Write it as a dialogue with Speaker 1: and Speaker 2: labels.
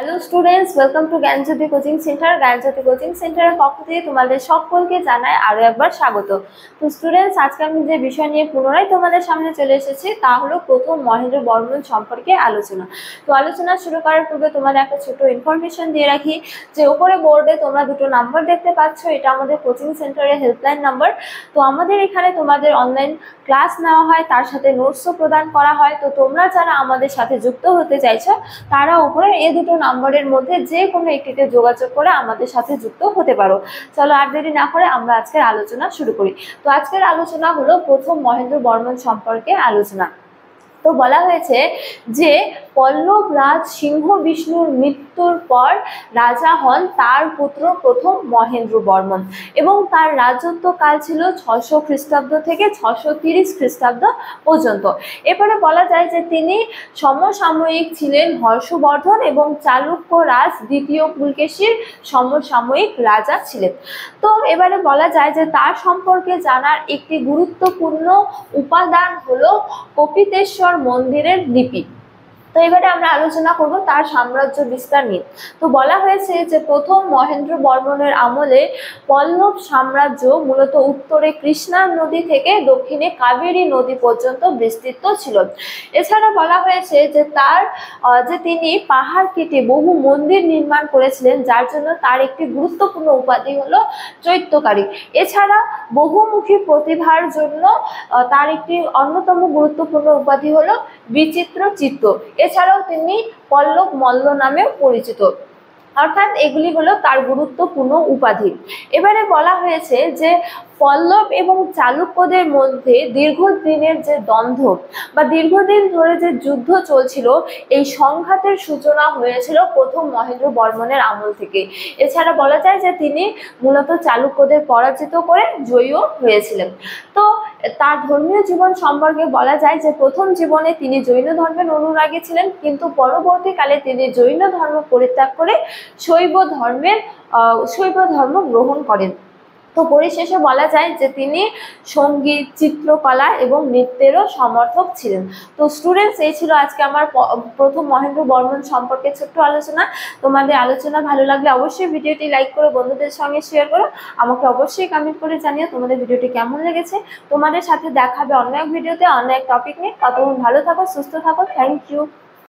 Speaker 1: Hello students, welcome to Gyanjyoti coaching centre. Gyanjyoti coaching সেন্টারের পক্ষ থেকে তোমাদের সকলকে জানাই আরও একবার স্বাগত। তো স্টুডেন্টস, আজকে আমি যে বিষয় নিয়ে পুনরায় তোমাদের সামনে চলে এসেছি তা হলো প্রথম মহেন্দ্র বর্মন সম্পর্কে আলোচনা। তো আলোচনা শুরু করার পূর্বে তোমাদের একটা ছোট ইনফরমেশন দিয়ে রাখি যে উপরে বোর্ডে তোমরা দুটো নাম্বার দেখতে পাচ্ছ, এটা আমাদের কোচিং সেন্টারের হেল্পলাইন নাম্বার। তো আমাদের এখানে তোমাদের অনলাইন ক্লাস নেওয়া হয়, তার সাথে নোটসও প্রদান করা হয়। তো তোমরা যারা আমাদের সাথে যুক্ত হতে চাইছো তারা উপরে এই দুটো নাম্বারের মধ্যে যে কোনো একটিতে যোগাযোগ করে আমাদের সাথে যুক্ত হতে পারো। চলো আর দেরি না করে আমরা আজকের আলোচনা শুরু করি। তো আজকের আলোচনা হলো প্রথম মহেন্দ্র বর্মন সম্পর্কে আলোচনা। তো বলা হয়েছে যে পল্লব রাজ সিংহ বিষ্ণুর মৃত্যুর পর রাজা হন তার পুত্র প্রথম মহেন্দ্র বর্মন এবং তার রাজত্বকাল ছিল 600 খ্রিস্টাব্দ থেকে 630 খ্রিস্টাব্দ পর্যন্ত। এরপরে বলা যায় যে তিনি সমসাময়িক ছিলেন হর্ষবর্ধন এবং চালুক্য রাজ দ্বিতীয় পুলকেশীর সমসাময়িক রাজা ছিলেন। তো এবারে বলা যায় যে তার সম্পর্কে জানার একটি গুরুত্বপূর্ণ উপাদান হলো কপিতেশ্বর মন্দিরের লিপি। তো এবারে আমরা আলোচনা করব তার সাম্রাজ্য বিস্তার নিয়ে। তো বলা হয়েছে যে প্রথম মহেন্দ্র বর্মনের আমলে পল্লব সাম্রাজ্য মূলত উত্তরে কৃষ্ণা নদী থেকে দক্ষিণে কাবেরী নদী পর্যন্ত বিস্তৃত ছিল। এছাড়া বলা হয়েছে যে তিনি পাহাড় কেটে বহু মন্দির নির্মাণ করেছিলেন, যার জন্য তার একটি গুরুত্বপূর্ণ উপাধি হলো চৈত্যকারী। এছাড়া বহুমুখী প্রতিভার জন্য তার একটি অন্যতম গুরুত্বপূর্ণ উপাধি হলো বিচিত্র চিত্ত। এছাড়াও তিনি পল্লব মল্ল নামেও পরিচিত। অর্থাৎ এগুলি হলো তার গুরুত্বপূর্ণ উপাধি। এবারে বলা হয়েছে যে পল্লব এবং চালুক্যদের মধ্যে দীর্ঘদিনের যে দ্বন্দ্ব বা দীর্ঘদিন ধরে যে যুদ্ধ চলছিল, এই সংঘাতের সূচনা হয়েছিল প্রথম মহেন্দ্র বর্মনের আমল থেকে। এছাড়া বলা যায় যে তিনি মূলত চালুক্যদের পরাজিত করে জয়ীও হয়েছিলেন। তো তার ধর্মীয় জীবন সম্পর্কে বলা যায় যে প্রথম জীবনে তিনি জৈন ধর্মের অনুরাগী ছিলেন, কিন্তু পরবর্তীকালে তিনি জৈন ধর্ম পরিত্যাগ করে শৈব ধর্ম গ্রহণ করেন। তো পরিশেষে বলা যায় যে তিনি সঙ্গীত, চিত্রকলা এবং নৃত্যেরও সমর্থক ছিলেন। তো স্টুডেন্টস, এই ছিল আজকে আমার প্রথম মহেন্দ্র বর্মন সম্পর্কে ছোট্ট আলোচনা। তোমাদের আলোচনা ভালো লাগলে অবশ্যই ভিডিওটি লাইক করো, বন্ধুদের সঙ্গে শেয়ার করো। আমাকে অবশ্যই কমেন্ট করে জানিও তোমাদের ভিডিওটি কেমন লেগেছে। তোমাদের সাথে দেখা হবে অন্য এক ভিডিওতে অন্য এক টপিক নিয়ে। ততক্ষণ ভালো থাকো, সুস্থ থাকো। Thank you.